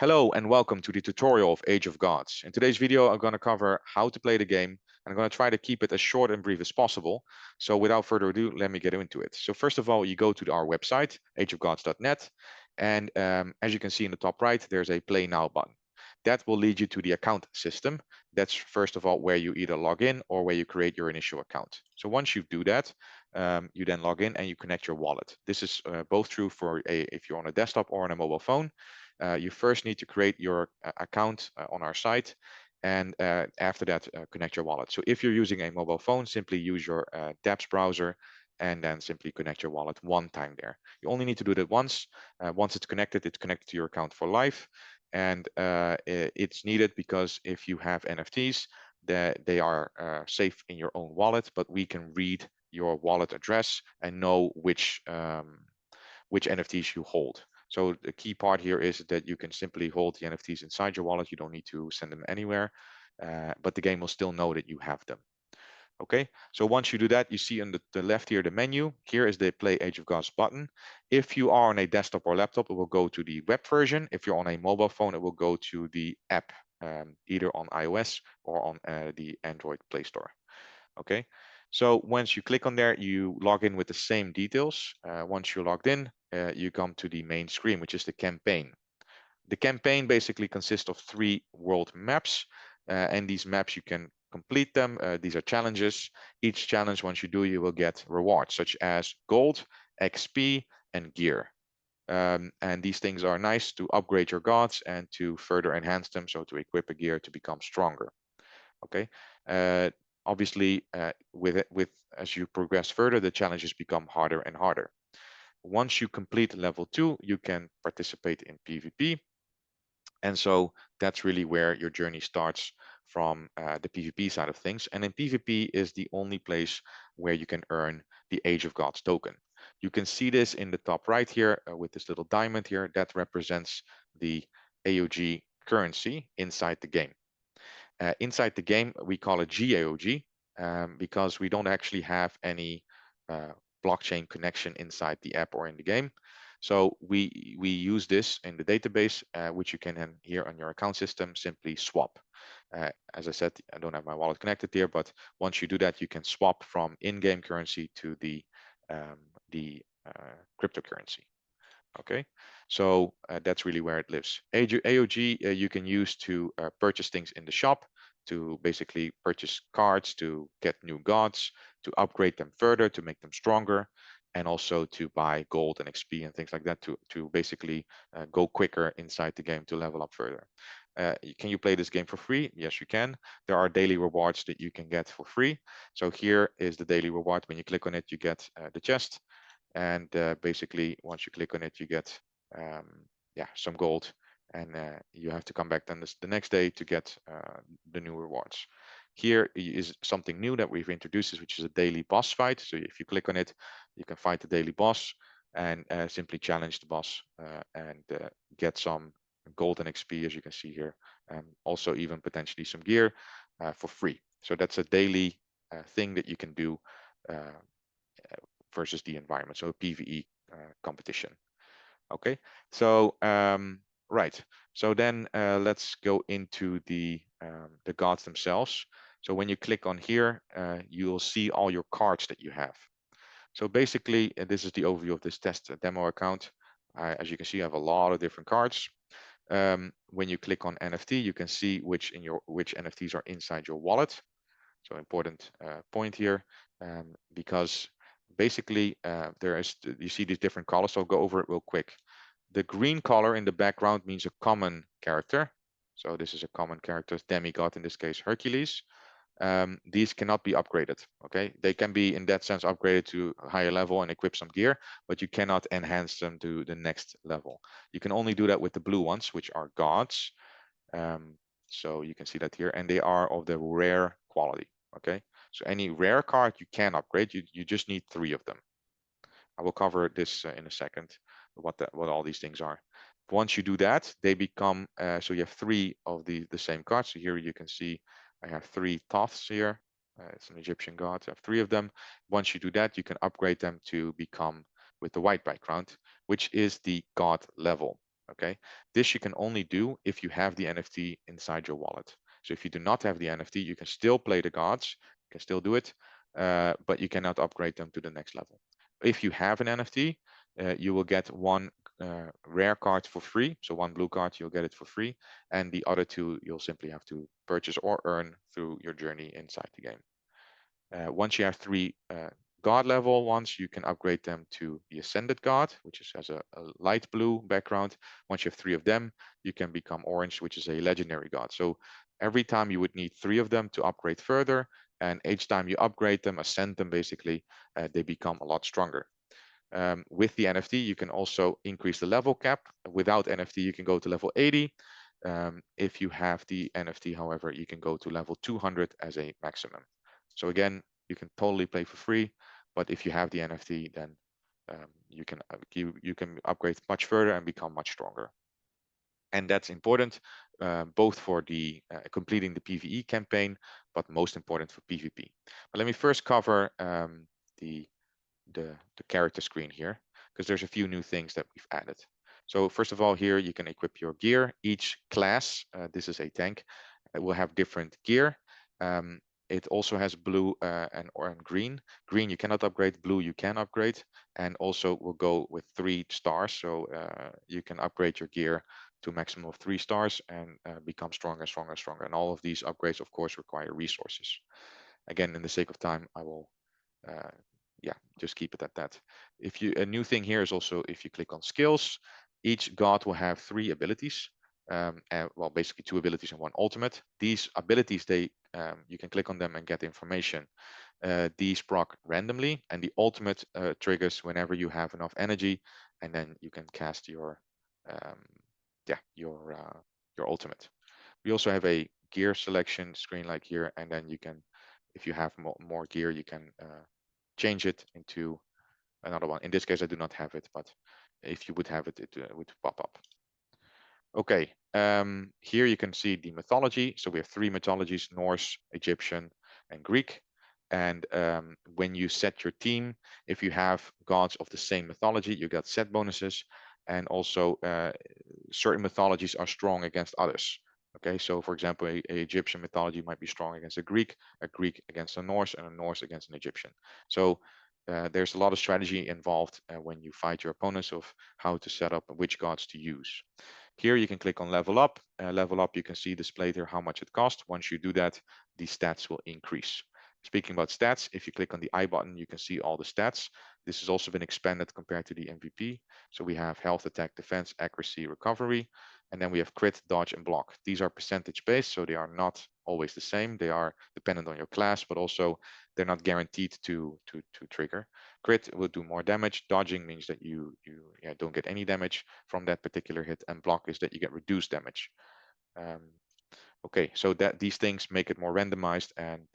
Hello and welcome to the tutorial of Age of Gods. In today's video, I'm going to cover how to play the game, and I'm going to try to keep it as short and brief as possible. So without further ado, let me get into it. So first of all, you go to our website, ageofgods.net, and as you can see in the top right, there's a Play Now button. That will lead you to the account system. That's first of all where you either log in or where you create your initial account. So once you do that, you then log in and you connect your wallet. This is both true for if you're on a desktop or on a mobile phone. You first need to create your account on our site, and after that connect your wallet. So if you're using a mobile phone, simply use your dApps browser and then simply connect your wallet one time there. You only need to do that once. Once it's connected to your account for life, and it's needed because if you have NFTs, that they are safe in your own wallet, but we can read your wallet address and know which NFTs you hold. So the key part here is that you can simply hold the NFTs inside your wallet. You don't need to send them anywhere, but the game will still know that you have them. Okay, so once you do that, you see on the left here the menu. Here is the Play Age of Gods button. If you are on a desktop or laptop, it will go to the web version. If you're on a mobile phone, it will go to the app, either on iOS or on the Android Play Store. Okay, so once you click on there, you log in with the same details. Once you're logged in, you come to the main screen, which is the campaign. The campaign basically consists of 3 world maps, and these maps you can complete them. These are challenges. Each challenge, once you do, you will get rewards such as gold, XP, and gear. And these things are nice to upgrade your gods and to further enhance them, so to equip a gear to become stronger. Okay. Uh, Obviously, with as you progress further, the challenges become harder and harder. Once you complete level 2, you can participate in PvP, and so that's really where your journey starts from the PvP side of things. And in PvP is the only place where you can earn the Age of Gods token. You can see this in the top right here with this little diamond here that represents the AOG currency inside the game. Inside the game, we call it GAOG because we don't actually have any blockchain connection inside the app or in the game. So we use this in the database, which you can then here on your account system simply swap. As I said, I don't have my wallet connected here, but once you do that, you can swap from in-game currency to the cryptocurrency. Okay, so that's really where it lives. AOG you can use to purchase things in the shop, to basically purchase cards, to get new gods, to upgrade them further, to make them stronger, and also to buy gold and XP and things like that to basically go quicker inside the game to level up further. Can you play this game for free? Yes, you can. There are daily rewards that you can get for free. So here is the daily reward. When you click on it, you get the chest. And basically, once you click on it, you get yeah, some gold, and you have to come back then the next day to get the new rewards. Here is something new that we've introduced, which is a daily boss fight. So if you click on it, you can fight the daily boss and simply challenge the boss and get some gold and XP, as you can see here, and also even potentially some gear for free. So that's a daily thing that you can do versus the environment, so a PvE competition. Okay, so right, so then let's go into the gods themselves. So when you click on here, you'll see all your cards that you have. So basically, this is the overview of this test demo account. As you can see, I have a lot of different cards. When you click on NFT, you can see which NFTs are inside your wallet. So important point here, because basically you see these different colors. So I'll go over it real quick. The green color in the background means a common character. So this is a common character, demigod, in this case Hercules. These cannot be upgraded. Okay, they can be in that sense upgraded to a higher level and equip some gear, but you cannot enhance them to the next level. You can only do that with the blue ones, which are gods. So you can see that here, and they are of the rare quality. Okay, so any rare card you can upgrade. You just need 3 of them. I will cover this in a second, what all these things are. Once you do that, they become so you have 3 of the same cards. So here you can see I have 3 Thoths here. It's an Egyptian god. I have 3 of them. Once you do that, you can upgrade them to become with the white background, which is the god level. Okay, this you can only do if you have the NFT inside your wallet. So if you do not have the NFT, you can still play the gods, you can still do it, but you cannot upgrade them to the next level. If you have an NFT, you will get one rare card for free. So one blue card, you'll get it for free. And the other two, you'll simply have to purchase or earn through your journey inside the game. Once you have three god level ones, you can upgrade them to the Ascended God, which has a light blue background. Once you have three of them, you can become Orange, which is a legendary god. So every time you would need three of them to upgrade further, and each time you upgrade them, ascend them basically, they become a lot stronger. With the NFT, you can also increase the level cap. Without NFT, you can go to level 80. If you have the NFT, however, you can go to level 200 as a maximum. So again, you can totally play for free, but if you have the NFT, then you can upgrade much further and become much stronger. And that's important both for the completing the PvE campaign, but most important for PvP. But let me first cover the the character screen here, because there's a few new things that we've added. So first of all, here you can equip your gear. Each class, this is a tank, it will have different gear. Um, it also has blue and green. Green you cannot upgrade, blue you can upgrade, and also will go with 3 stars. So you can upgrade your gear to a maximum of 3 stars and become stronger, stronger, stronger. And all of these upgrades, of course, require resources. Again, in the sake of time, I will uh, yeah, just keep it at that. If you, a new thing here is also if you click on skills, each god will have 3 abilities. And, well, basically 2 abilities and 1 ultimate. These abilities, they you can click on them and get information. These proc randomly, and the ultimate triggers whenever you have enough energy, and then you can cast um, yeah your ultimate. We also have a gear selection screen like here, and then you can, if you have more gear, you can change it into another one. In this case, I do not have it, but if you would have it, it would pop up. Okay, here you can see the mythology. So we have 3 mythologies: Norse, Egyptian, and Greek. And when you set your team, if you have gods of the same mythology, you got set bonuses. And also certain mythologies are strong against others. Okay, so for example, a Egyptian mythology might be strong against a Greek against a Norse, and a Norse against an Egyptian. So there's a lot of strategy involved when you fight your opponents of how to set up and which gods to use. Here you can click on level up. Level up, you can see displayed here how much it costs. Once you do that, the stats will increase. Speaking about stats, if you click on the I button, you can see all the stats. This has also been expanded compared to the MVP. So we have health, attack, defense, accuracy, recovery, and then we have crit, dodge, and block. These are percentage based, so they are not always the same. They are dependent on your class, but also they're not guaranteed to trigger. Crit will do more damage. Dodging means that you don't get any damage from that particular hit, and block is that you get reduced damage. Um, okay, so that these things make it more randomized, and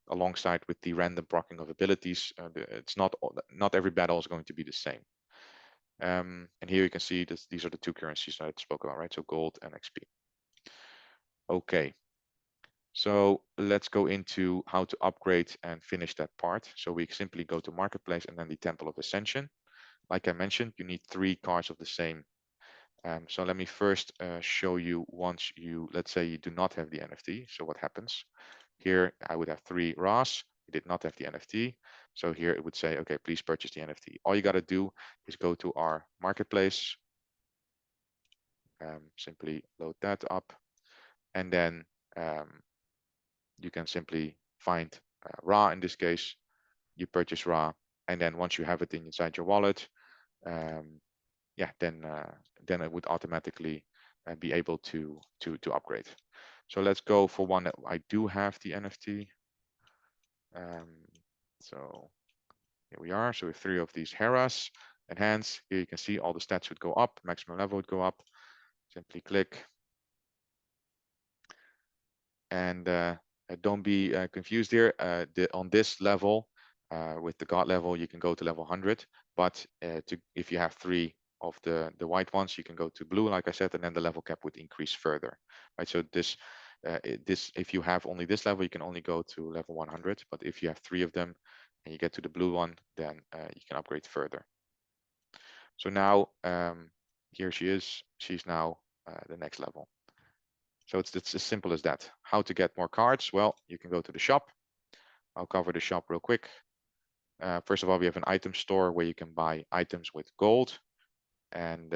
alongside with the random proccing of abilities, it's not every battle is going to be the same. And here you can see this, these are the 2 currencies that I spoke about, right? So gold and XP. Okay, so let's go into how to upgrade and finish that part. So we simply go to Marketplace and then the Temple of Ascension. Like I mentioned, you need 3 cards of the same. So let me first show you once you, let's say you do not have the NFT. So what happens? Here I would have 3 RAS. You did not have the NFT. So here it would say, okay, please purchase the NFT. All you got to do is go to our Marketplace. Simply load that up. And then you can simply find Ra in this case. You purchase Ra. And then once you have it inside your wallet, yeah, then it would automatically be able to upgrade. So let's go for one that I do have the NFT. So here we are. So with 3 of these Heras enhance, here you can see all the stats would go up, maximum level would go up. Simply click. And don't be confused here. On this level, with the god level, you can go to level 100. But if you have 3 of the white ones, you can go to blue, like I said, and then the level cap would increase further. Right. So this if you have only this level, you can only go to level 100. But if you have 3 of them and you get to the blue one, then you can upgrade further. So now Here she is. She's now the next level. So it's as simple as that. How to get more cards? Well, you can go to the shop. I'll cover the shop real quick. First of all, we have an item store where you can buy items with gold, and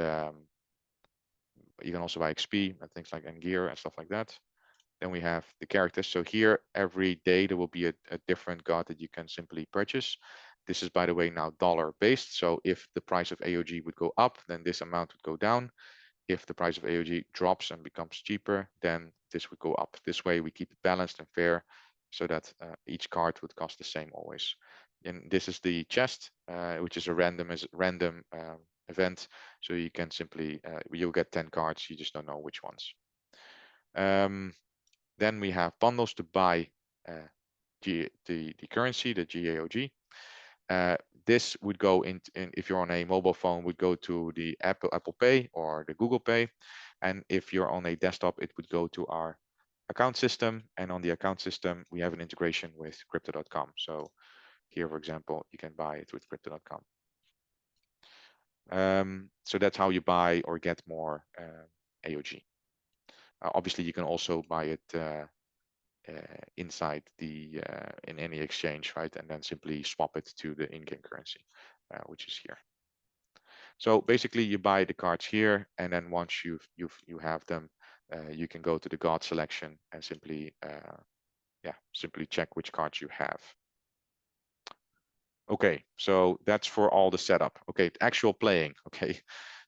you can also buy XP and things like and gear and stuff like that. Then we have the characters. So here, every day there will be a different god that you can simply purchase. This is, by the way, now dollar based. So if the price of AOG would go up, then this amount would go down. If the price of AOG drops and becomes cheaper, then this would go up. This way we keep it balanced and fair so that each card would cost the same always. And this is the chest, which is a random event. So you can simply, you'll get 10 cards, you just don't know which ones. Then we have bundles to buy the currency, the GAOG. This would go in if you're on a mobile phone, would go to the Apple Pay or the Google Pay. And if you're on a desktop, it would go to our account system. And on the account system, we have an integration with crypto.com. So here, for example, you can buy it with crypto.com. So that's how you buy or get more AOG. Obviously, you can also buy it inside the in any exchange, right? And then simply swap it to the in-game currency, which is here. So basically, you buy the cards here, and then once you have them, you can go to the god selection and simply simply check which cards you have. Okay, so that's for all the setup. Okay, actual playing. Okay,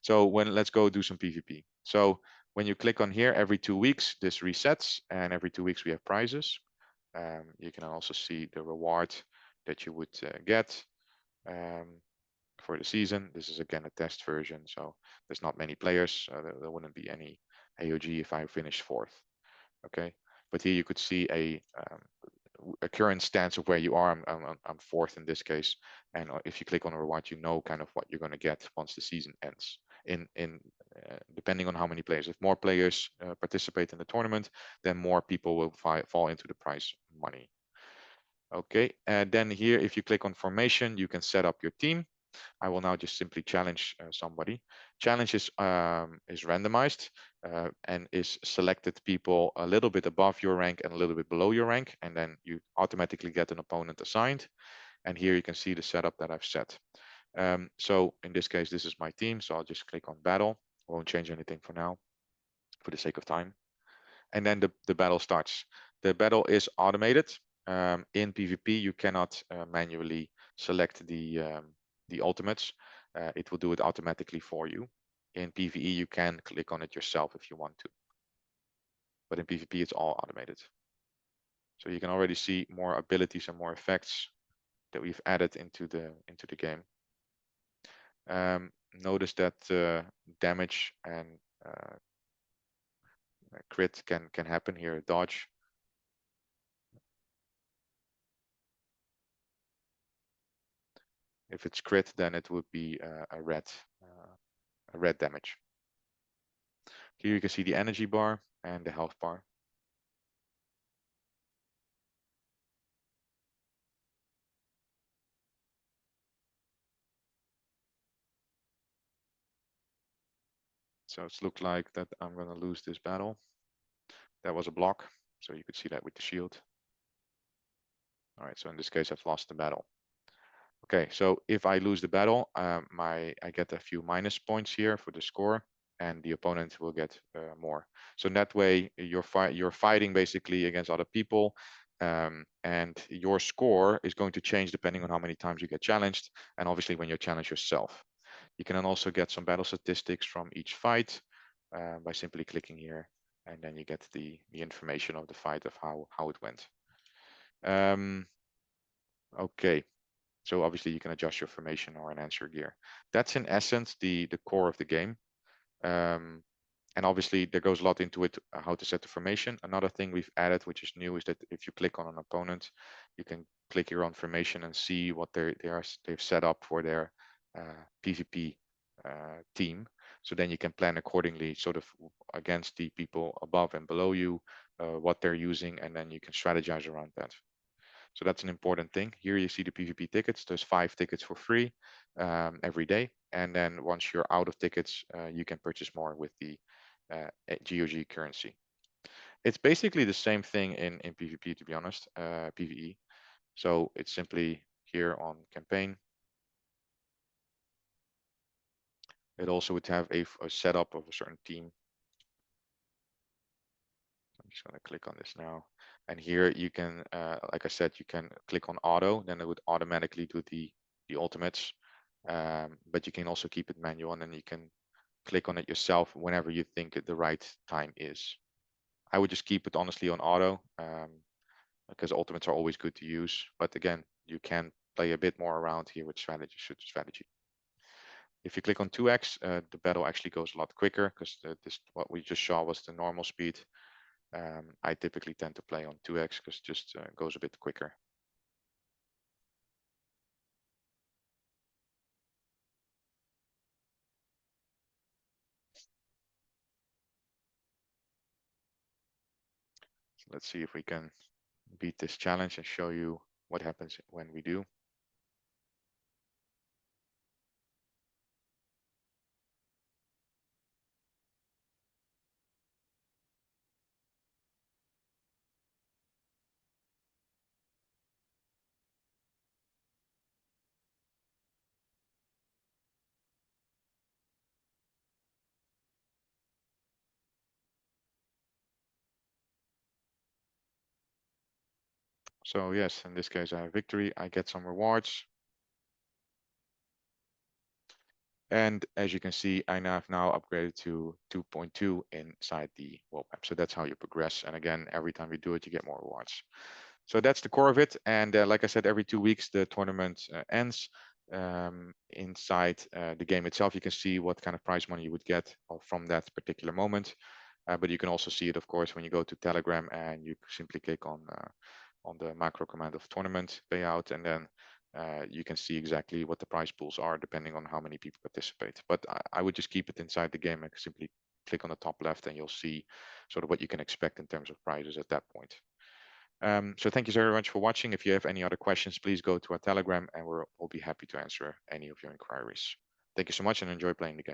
so let's go do some PvP. So when you click on here, every 2 weeks this resets, and every 2 weeks we have prizes. You can also see the reward that you would get for the season. This is again a test version, so there's not many players. There wouldn't be any AOG if I finish fourth. Okay, but here you could see a current stance of where you are. I'm fourth in this case, and if you click on a reward, you know kind of what you're going to get once the season ends. Depending on how many players, if more players participate in the tournament, then more people will fall into the prize money. Okay, and then here, if you click on formation, you can set up your team. I will now just simply challenge somebody. Challenge is randomized and is selected people a little bit above your rank and a little bit below your rank, and then you automatically get an opponent assigned. And here you can see the setup that I've set. So in this case, this is my team, so I'll just click on battle. I won't change anything for now, for the sake of time. And then the battle starts. The battle is automated. In PvP, you cannot manually select the ultimates. It will do it automatically for you. In PvE, you can click on it yourself if you want to. But in PvP, it's all automated. So you can already see more abilities and more effects that we've added into the game. Notice that damage and crit can happen here. Dodge. If it's crit, then it would be a red damage. Here you can see the energy bar and the health bar. So it's looked like that I'm going to lose this battle. That was a block, so you could see that with the shield. All right, so in this case, I've lost the battle. Okay, so if I lose the battle, I get a few minus points here for the score, and the opponent will get more. So in that way, you're fighting basically against other people, and your score is going to change depending on how many times you get challenged, and obviously when you challenge yourself. You can then also get some battle statistics from each fight by simply clicking here, and then you get the information of the fight of how it went. Okay. So obviously you can adjust your formation or enhance your gear. That's in essence the core of the game. And obviously there goes a lot into it, how to set the formation. Another thing we've added, which is new, is that if you click on an opponent, you can click here on formation and see what they've set up for their PvP team. So then you can plan accordingly, sort of against the people above and below you, what they're using, and then you can strategize around that. So that's an important thing. Here you see the PvP tickets. There's 5 tickets for free every day. And then once you're out of tickets, you can purchase more with the GOG currency. It's basically the same thing in PvP, to be honest, PvE. So it's simply here on campaign. It also would have a setup of a certain team. I'm just going to click on this now. And here you can, like I said, you can click on auto, then it would automatically do the ultimates. But you can also keep it manual, and then you can click on it yourself whenever you think the right time is. I would just keep it honestly on auto, because ultimates are always good to use. But again, you can play a bit more around here with strategy. If you click on 2x, the battle actually goes a lot quicker, because this what we just saw was the normal speed. I typically tend to play on 2x because it just goes a bit quicker. So let's see if we can beat this challenge and show you what happens when we do. So yes, in this case I have victory. I get some rewards. And as you can see, I have now upgraded to 2.2 inside the world map. So that's how you progress. And again, every time you do it, you get more rewards. So that's the core of it. And like I said, every 2 weeks, the tournament ends. Inside the game itself, you can see what kind of prize money you would get from that particular moment. But you can also see it, of course, when you go to Telegram and you simply click on the macro command of tournament payout, and then you can see exactly what the prize pools are depending on how many people participate. But I would just keep it inside the game and simply click on the top left, and you'll see sort of what you can expect in terms of prizes at that point. So thank you very much for watching. If you have any other questions, please go to our Telegram and we'll be happy to answer any of your inquiries. Thank you so much and enjoy playing the game.